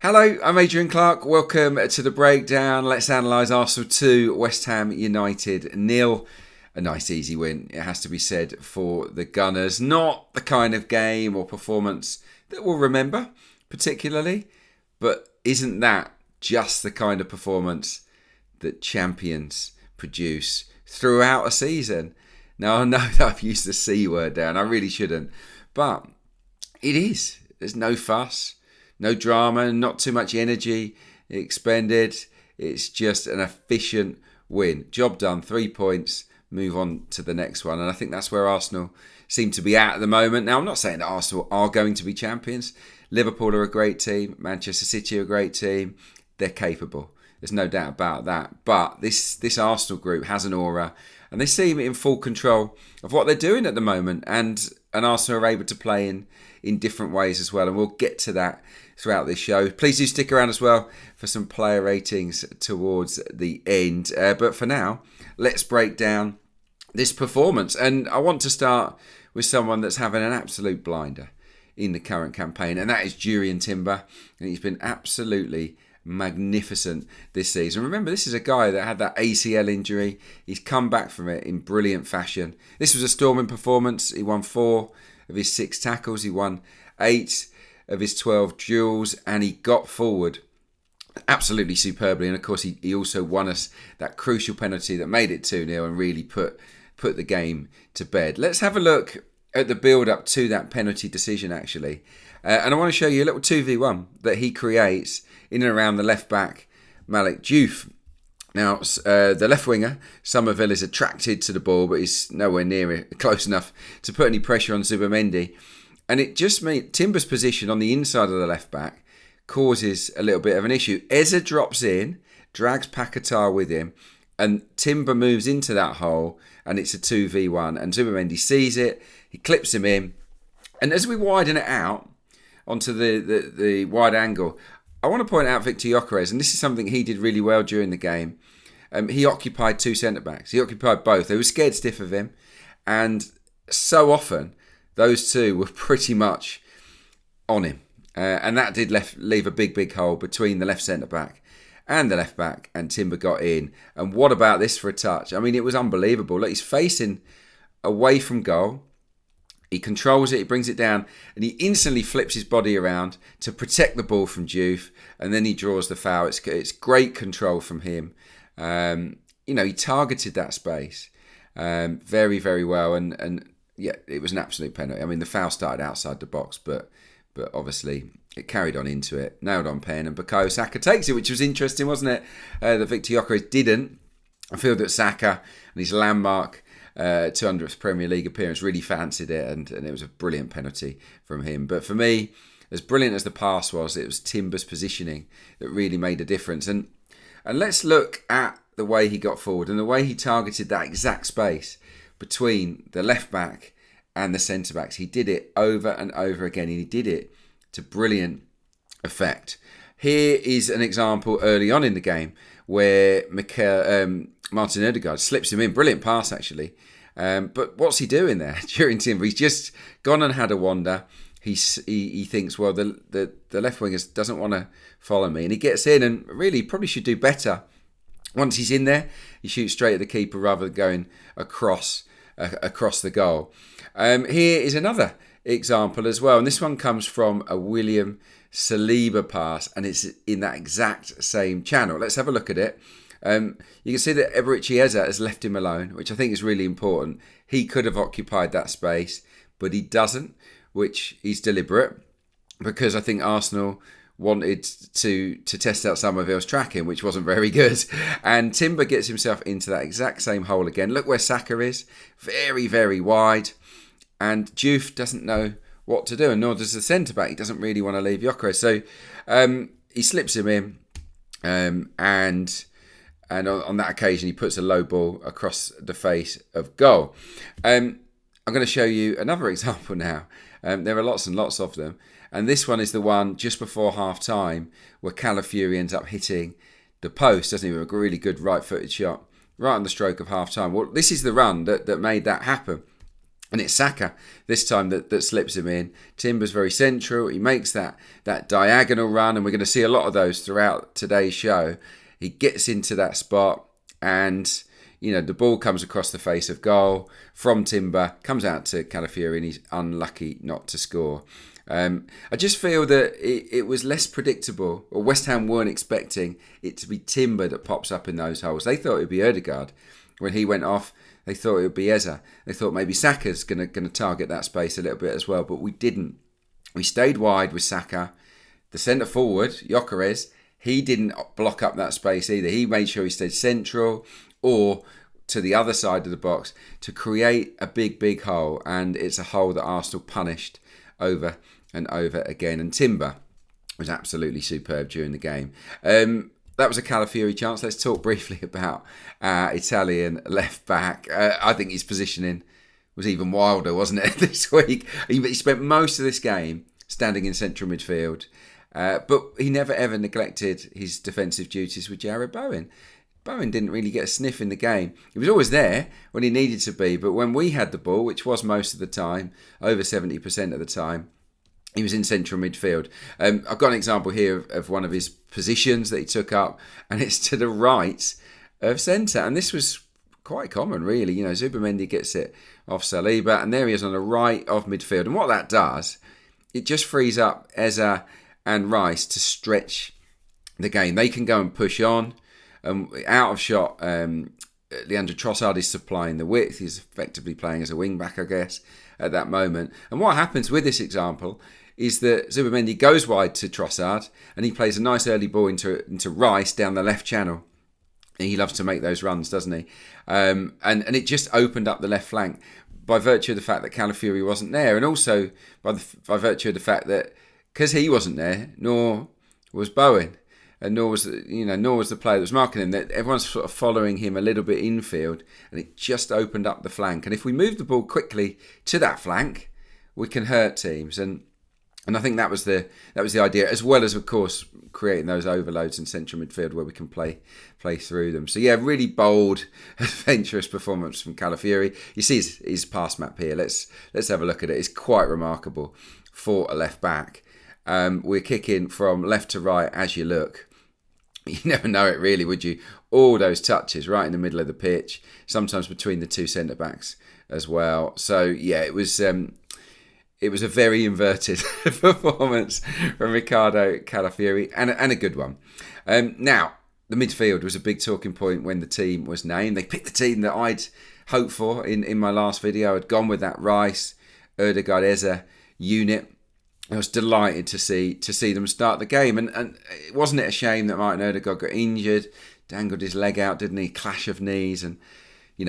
Hello, I'm Adrian Clarke. Welcome to the breakdown. Let's analyse Arsenal 2, West Ham United 0. A nice easy win, it has to be said, for the Gunners. Not the kind of game or performance that we'll remember particularly, but isn't that just the kind of performance that champions produce throughout a season? Now, I know that I've used the C word there and I really shouldn't, but it is. There's no fuss. No drama, not too much energy expended. It's just an efficient win. Job done, 3 points, move on to the next one. And I think that's where Arsenal seem to be at the moment. Now, I'm not saying that Arsenal are going to be champions. Liverpool are a great team. Manchester City are a great team. They're capable. There's no doubt about that. But this Arsenal group has an aura. And they seem in full control of what they're doing at the moment. And Arsenal are able to play in different ways as well. And we'll get to that throughout this show. Please do stick around as well for some player ratings towards the end. But for now, let's break down this performance. And I want to start with someone that's having an absolute blinder in the current campaign. And that is Jurrien Timber. And he's been absolutely magnificent this season. Remember, this is a guy that had that ACL injury. He's come back from it in brilliant fashion. This was a storming performance. He won 4 of his 6 tackles. He won 8 of his 12 duels, and he got forward absolutely superbly. And of course, he also won us that crucial penalty that made it 2-0 and really put the game to bed. Let's have a look at the build-up to that penalty decision, actually. And I want to show you a little 2v1 that he creates in and around the left-back, Malik Diouf. Now, the left winger, Somerville, is attracted to the ball, but he's nowhere near it, close enough to put any pressure on Zubimendi. And it just made Timber's position on the inside of the left back causes a little bit of an issue. Eza drops in, drags Paquetá with him, and Timber moves into that hole, and it's a 2v1. And Zubimendi sees it, he clips him in. And as we widen it out onto the wide angle, I want to point out Viktor Gyokeres, and this is something he did really well during the game. He occupied 2 centre-backs. He occupied both. They were scared stiff of him. And so often, those two were pretty much on him. And that did leave a big hole between the left centre-back and the left-back. And Timber got in. And what about this for a touch? I mean, it was unbelievable. Look, he's facing away from goal. He controls it, he brings it down, and he instantly flips his body around to protect the ball from Diouf, and then he draws the foul. It's great control from him. He targeted that space very, very well, and yeah, it was an absolute penalty. I mean, the foul started outside the box, but obviously it carried on into it, nailed on pen, and Bukayo Saka takes it, which was interesting, wasn't it? That Viktor Gyokeres didn't. I feel that Saka and his landmark 200th Premier League appearance really fancied it, and it was a brilliant penalty from him. But for me, as brilliant as the pass was, it was Timber's positioning that really made a difference. And let's look at the way he got forward and the way he targeted that exact space between the left back and the centre backs. He did it over and over again, and he did it to brilliant effect. Here is an example early on in the game where Martin Odegaard slips him in. Brilliant pass, actually. But what's he doing there during Timber? He's just gone and had a wander. He thinks, well, the left winger doesn't want to follow me. And he gets in, and really probably should do better. Once he's in there, he shoots straight at the keeper rather than going across the goal. Here is another example as well. And this one comes from a William Saliba pass, and it's in that exact same channel. Let's have a look at it. You can see that Eberechi Eza has left him alone, which I think is really important. He could have occupied that space, but he doesn't, which is deliberate, because I think Arsenal wanted to test out Somerville's tracking, which wasn't very good. And Timber gets himself into that exact same hole again. Look where Saka is, very, very wide. And Diouf doesn't know what to do, and nor does the centre-back. He doesn't really want to leave Gyökeres. So he slips him in, and on that occasion, he puts a low ball across the face of goal. I'm going to show you another example now. There are lots and lots of them. And this one is the one just before half-time where Calafiori ends up hitting the post, doesn't he? With a really good right-footed shot right on the stroke of half-time. Well, this is the run that made that happen. And it's Saka this time that slips him in. Timber's very central. He makes that diagonal run, and we're going to see a lot of those throughout today's show. He gets into that spot, and the ball comes across the face of goal from Timber, comes out to Calafiori, and he's unlucky not to score. I just feel that it was less predictable, or West Ham weren't expecting it to be Timber that pops up in those holes. They thought it would be Ødegaard. When he went off, they thought it would be Eze. They thought maybe Saka's going to target that space a little bit as well, but we didn't. We stayed wide with Saka. The centre forward, Gyökeres, he didn't block up that space either. He made sure he stayed central or to the other side of the box to create a big hole, and it's a hole that Arsenal punished over and over again. And Timber was absolutely superb during the game. That was a Calafiori chance. Let's talk briefly about Italian left back. I think his positioning was even wilder, wasn't it, this week? He spent most of this game standing in central midfield, but he never ever neglected his defensive duties with Jarrod Bowen. Bowen didn't really get a sniff in the game. He was always there when he needed to be, but when we had the ball, which was most of the time, over 70% of the time, he was in central midfield. I've got an example here of one of his positions that he took up, and it's to the right of centre. And this was quite common, really. Zubimendi gets it off Saliba, and there he is on the right of midfield. And what that does, it just frees up Eze and Rice to stretch the game. They can go and push on. Out of shot, Leandro Trossard is supplying the width. He's effectively playing as a wing-back, I guess, at that moment. And what happens with this example is that Zubimendi goes wide to Trossard, and he plays a nice early ball into Rice down the left channel. And he loves to make those runs, doesn't he? And it just opened up the left flank by virtue of the fact that Calafiori wasn't there, and also by virtue of the fact that because he wasn't there, nor was Bowen, and nor was the player that was marking him, that everyone's sort of following him a little bit infield, and it just opened up the flank. And if we move the ball quickly to that flank, we can hurt teams. And I think that was the idea, as well as, of course, creating those overloads in central midfield where we can play through them. So yeah, really bold, adventurous performance from Calafiori. You see his pass map here. Let's have a look at it. It's quite remarkable for a left back. We're kicking from left to right as you look. You never know it really, would you? All those touches right in the middle of the pitch, sometimes between the two centre backs as well. So yeah, it was a very inverted performance from Riccardo Calafiori, and a good one. Now, the midfield was a big talking point when the team was named. They picked the team that I'd hoped for in my last video. I'd gone with that Rice, Ødegaard, Eze unit. I was delighted to see them start the game, and wasn't it a shame that Martin Ødegaard got injured, dangled his leg out, didn't he? Clash of knees, and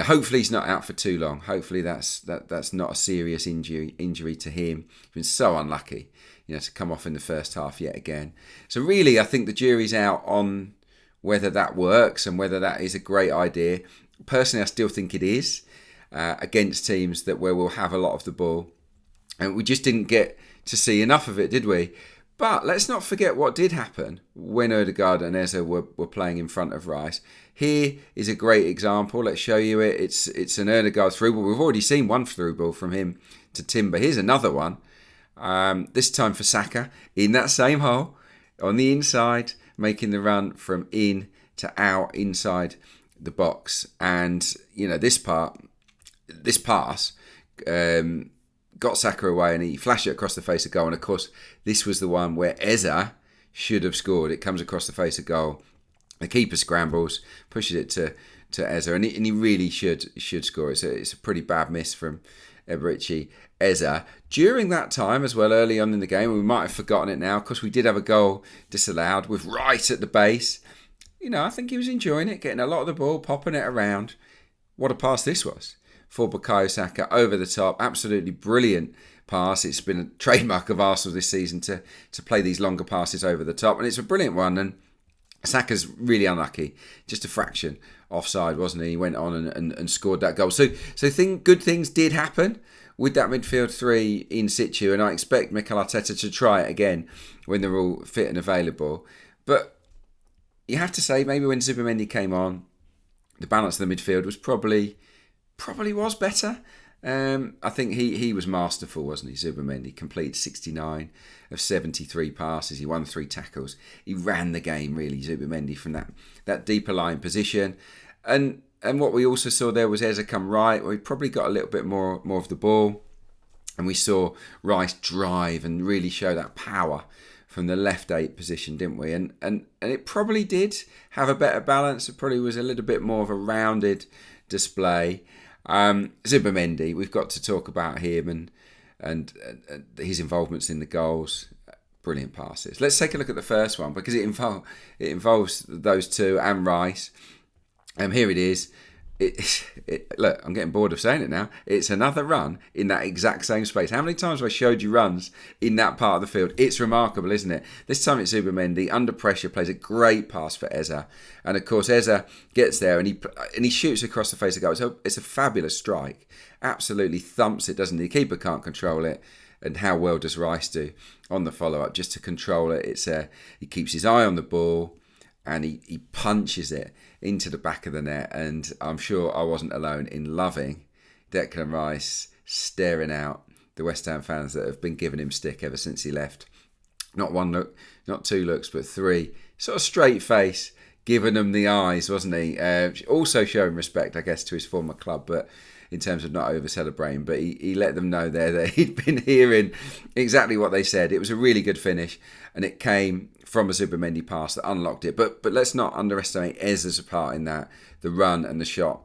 hopefully he's not out for too long. Hopefully that's not a serious injury to him. He's been so unlucky, to come off in the first half yet again. So really, I think the jury's out on whether that works and whether that is a great idea. Personally, I still think it is against teams where we'll have a lot of the ball, and we just didn't get to see enough of it, did we? But let's not forget what did happen when Ødegaard and Eze were playing in front of Rice. Here is a great example. Let's show you it. It's an Ødegaard through ball. We've already seen one through ball from him to Timber. Here's another one. This time for Saka in that same hole on the inside, making the run from in to out inside the box. And this pass. Got Saka away and he flashed it across the face of goal. And of course, this was the one where Eze should have scored. It comes across the face of goal. The keeper scrambles, pushes it to Eze, and he really should score. It's a pretty bad miss from Eberechi Eze. During that time as well, early on in the game, we might have forgotten it now, because we did have a goal disallowed with Rice at the base. I think he was enjoying it, getting a lot of the ball, popping it around. What a pass this was for Bukayo Saka, over the top. Absolutely brilliant pass. It's been a trademark of Arsenal this season to play these longer passes over the top, and it's a brilliant one. And Saka's really unlucky, just a fraction offside, wasn't he? He went on and scored that goal. So good things did happen with that midfield three in situ, and I expect Mikel Arteta to try it again when they're all fit and available. But you have to say, maybe when Zubimendi came on, the balance of the midfield was probably was better. I think he was masterful, wasn't he? Zubimendi completed 69 of 73 passes. He won 3 tackles. He ran the game, really, Zubimendi, from that deeper line position. And what we also saw there was Eze come right, where he probably got a little bit more of the ball. And we saw Rice drive and really show that power from the left 8 position, didn't we? And it probably did have a better balance. It probably was a little bit more of a rounded display. Zubimendi, we've got to talk about him and his involvements in the goals. Brilliant passes. Let's take a look at the first one, because it involves those two and Rice. Here it is. Look, I'm getting bored of saying it now. It's another run in that exact same space. How many times have I showed you runs in that part of the field? It's remarkable, isn't it? This time it's Zubimendi, under pressure, plays a great pass for Eze. And of course, Eze gets there and he shoots across the face of the goal. It's a fabulous strike. Absolutely thumps it, doesn't he? The keeper can't control it. And how well does Rice do on the follow-up just to control it? He keeps his eye on the ball and he punches it into the back of the net. And I'm sure I wasn't alone in loving Declan Rice staring out the West Ham fans that have been giving him stick ever since he left. Not one look, not 2 looks, but 3. Sort of straight face, giving them the eyes, wasn't he? Also showing respect, I guess, to his former club, but in terms of not over-celebrating. But he let them know there that he'd been hearing exactly what they said. It was a really good finish, and it came from a Zubimendi pass that unlocked it. But let's not underestimate Eze's part in that. The run and the shot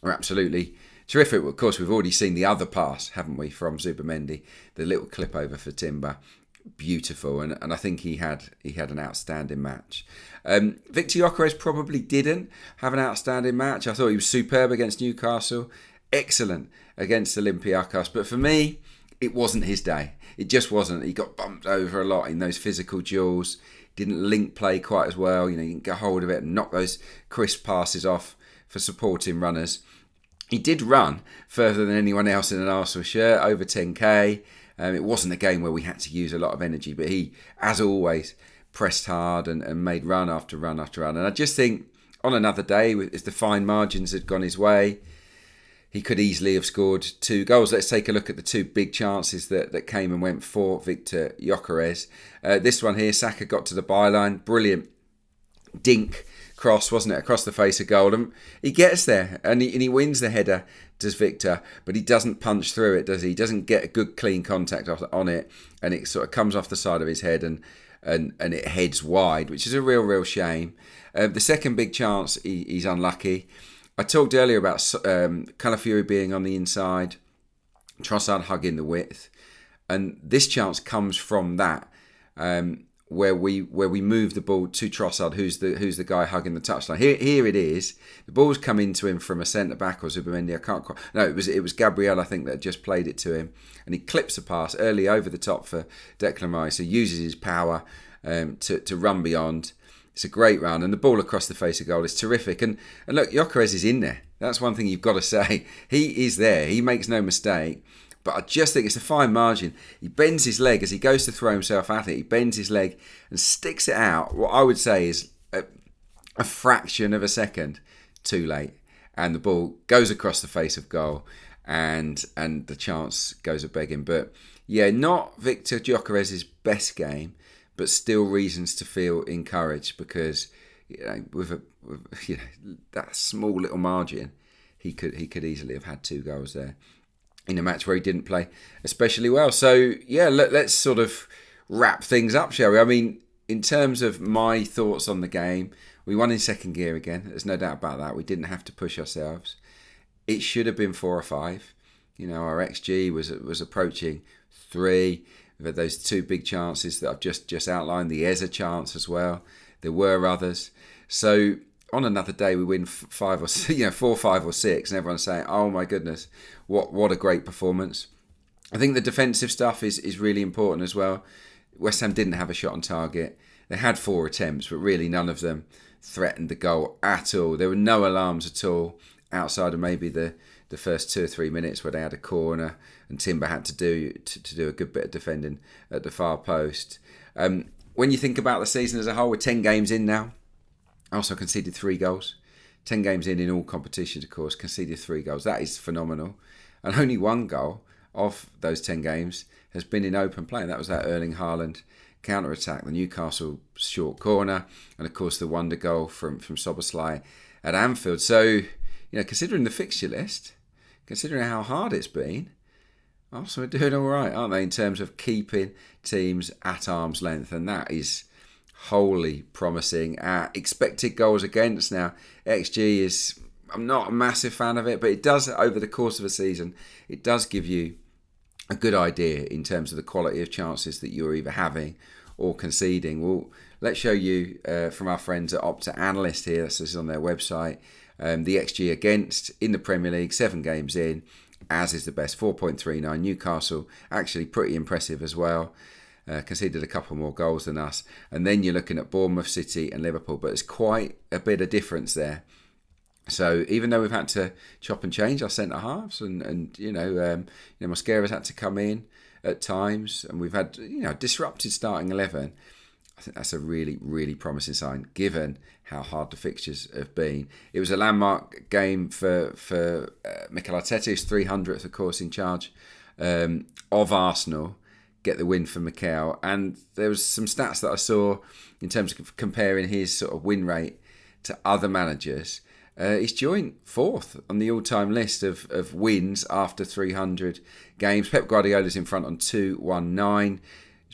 were absolutely terrific. Of course, we've already seen the other pass, haven't we, from Zubimendi, the little clip over for Timber. Beautiful, and I think he had an outstanding match. Viktor Gyokeres probably didn't have an outstanding match. I thought he was superb against Newcastle, excellent against Olympiacos, but for me, it wasn't his day. It just wasn't. He got bumped over a lot in those physical duels. Didn't link play quite as well. He didn't get hold of it and knock those crisp passes off for supporting runners. He did run further than anyone else in an Arsenal shirt, over 10k. It wasn't a game where we had to use a lot of energy, but he, as always, pressed hard and made run after run after run. And I just think on another day, if the fine margins had gone his way, he could easily have scored 2 goals. Let's take a look at the 2 big chances that came and went for Viktor Gyokeres. This one here, Saka got to the byline. Brilliant dink cross, wasn't it, across the face of goal. And he gets there and he wins the header, does Viktor, but he doesn't punch through it, does he? He doesn't get a good clean contact on it, and it sort of comes off the side of his head and it heads wide, which is a real shame. The second big chance, he's unlucky. I talked earlier about Calafiori being on the inside, Trossard hugging the width, and this chance comes from that, where we move the ball to Trossard, who's the guy hugging the touchline. Here it is. The ball's come into him from a centre back or Zubimendi. I can't quite. No, it was Gabriel, I think, that just played it to him, and he clips a pass early over the top for Declan Rice. He uses his power to run beyond. It's a great run, and the ball across the face of goal is terrific. And look, Gyökeres is in there. That's one thing you've got to say. He is there. He makes no mistake. But I just think it's a fine margin. He bends his leg as he goes to throw himself at it. He bends his leg and sticks it out. What I would say is a fraction of a second too late. And the ball goes across the face of goal, and the chance goes a-begging. But yeah, not Viktor Gyökeres' best game, but still reasons to feel encouraged, because with that small little margin, he could easily have had 2 goals there in a match where he didn't play especially well. So yeah, let's sort of wrap things up, shall we? I mean, in terms of my thoughts on the game, we won in second gear again. There's no doubt about that. We didn't have to push ourselves. It should have been 4 or 5. Our XG was approaching 3. We've had those 2 big chances that I've just outlined, the Eze chance as well. There were others. So on another day, we win 4, 5 or 6, and everyone's saying, "Oh my goodness, what a great performance." I think the defensive stuff is really important as well. West Ham didn't have a shot on target. They had 4 attempts, but really none of them threatened the goal at all. There were no alarms at all, outside of maybe the first 2 or 3 minutes where they had a corner and Timber had to do a good bit of defending at the far post. When you think about the season as a whole, we're 10 games in now. Also conceded 3 goals. 10 games in all competitions, of course, conceded 3 goals. That is phenomenal. and only one goal of those 10 games has been in open play. That was that Erling Haaland counter-attack, the Newcastle short corner, and of course the wonder goal from Szoboszlai at Anfield. So, considering the fixture list, considering how hard it's been, Arsenal are doing all right, aren't they, in terms of keeping teams at arm's length, and that is wholly promising. Expected goals against, now XG is, I'm not a massive fan of it, but it does, over the course of a season, it does give you a good idea in terms of the quality of chances that you're either having or conceding. Well, let's show you from our friends at Opta Analyst here. This is on their website. The XG against in the Premier League, 7 games in, as is the best, 4.39. Newcastle, actually pretty impressive as well. Conceded a couple more goals than us. And then you're looking at Bournemouth, City and Liverpool, but there's quite a bit of difference there. So even though we've had to chop and change our centre halves, and Mosquera's had to come in at times, and we've had disrupted starting 11, I think that's a really, really promising sign given how hard the fixtures have been. It was a landmark game for Mikel Arteta, his 300th, of course, in charge of Arsenal. Get the win for Mikel, and there was some stats that I saw in terms of comparing his sort of win rate to other managers. He's joint 4th on the all-time list of wins after 300 games. Pep Guardiola's in front on 219.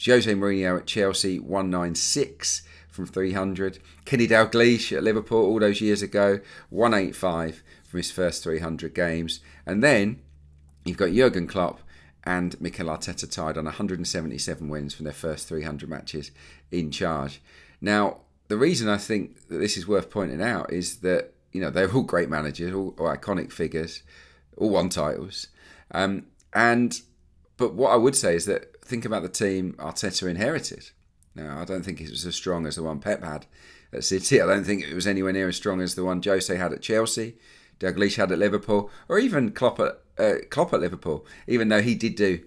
Jose Mourinho at Chelsea 196 from 300. Kenny Dalglish at Liverpool all those years ago 185 from his first 300 games. And then you've got Jurrien Klopp and Mikel Arteta tied on 177 wins from their first 300 matches in charge. Now, the reason I think that this is worth pointing out is that they're all great managers, all iconic figures, all won titles. But what I would say is that think about the team Arteta inherited. Now, I don't think it was as strong as the one Pep had at City. I don't think it was anywhere near as strong as the one Jose had at Chelsea, Dalglish had at Liverpool, or even Klopp at Liverpool, even though he did do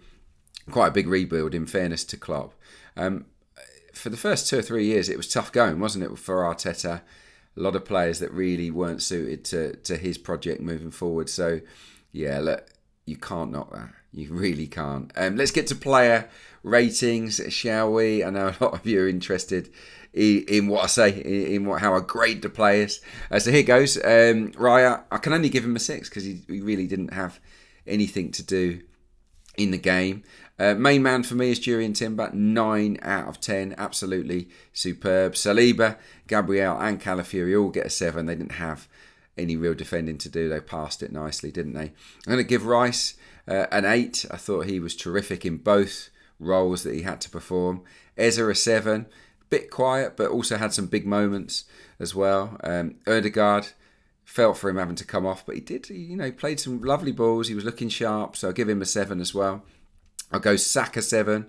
quite a big rebuild, in fairness to Klopp. For the first 2 or 3 years, it was tough going, wasn't it, for Arteta? A lot of players that really weren't suited to his project moving forward. So, yeah, look, you can't knock that. You really can't. Let's get to player ratings, shall we? I know a lot of you are interested in what I say, in how I grade the players. So here goes. Raya, I can only give him a 6 because he really didn't have anything to do in the game. Main man for me is Jurrien Timber, 9 out of 10, absolutely superb. Saliba, Gabriel and Calafiori all get a 7. They didn't have any real defending to do. They passed it nicely, didn't they? I'm going to give Rice an 8. I thought he was terrific in both roles that he had to perform. Eza a 7, bit quiet, but also had some big moments as well. Ødegaard, felt for him having to come off, but he did. He played some lovely balls. He was looking sharp, so I'll give him a 7 as well. I'll go Saka 7.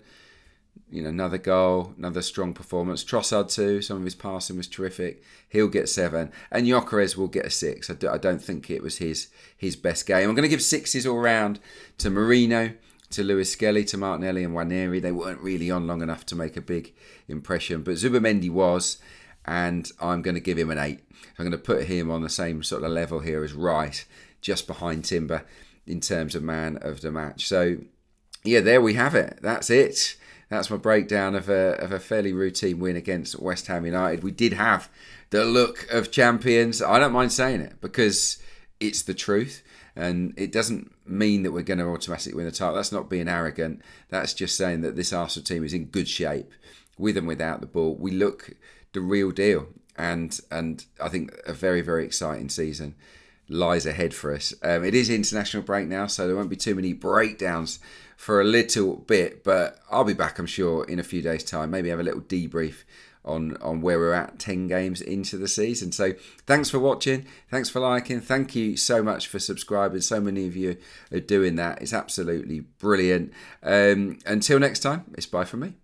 Another goal, another strong performance. Trossard 2. Some of his passing was terrific. He'll get 7, and Gyökeres will get a 6. I don't think it was his best game. I'm going to give 6s all round to Marino, to Lewis Skelly, to Martinelli and Nwaneri. They weren't really on long enough to make a big impression, but Zubimendi was, and I'm going to give him an 8. I'm going to put him on the same sort of level here as Rice, just behind Timber in terms of man of the match. So, yeah, there we have it. That's it. That's my breakdown of a fairly routine win against West Ham United. We did have the look of champions. I don't mind saying it because it's the truth. And it doesn't mean that we're going to automatically win the title. That's not being arrogant. That's just saying that this Arsenal team is in good shape with and without the ball. We look the real deal. And I think a very, very exciting season lies ahead for us. It is international break now, so there won't be too many breakdowns for a little bit. But I'll be back, I'm sure, in a few days' time. Maybe have a little debrief on where we're at 10 games into the season. So thanks for watching. Thanks for liking. Thank you so much for subscribing. So many of you are doing that. It's absolutely brilliant. Until next time, it's bye from me.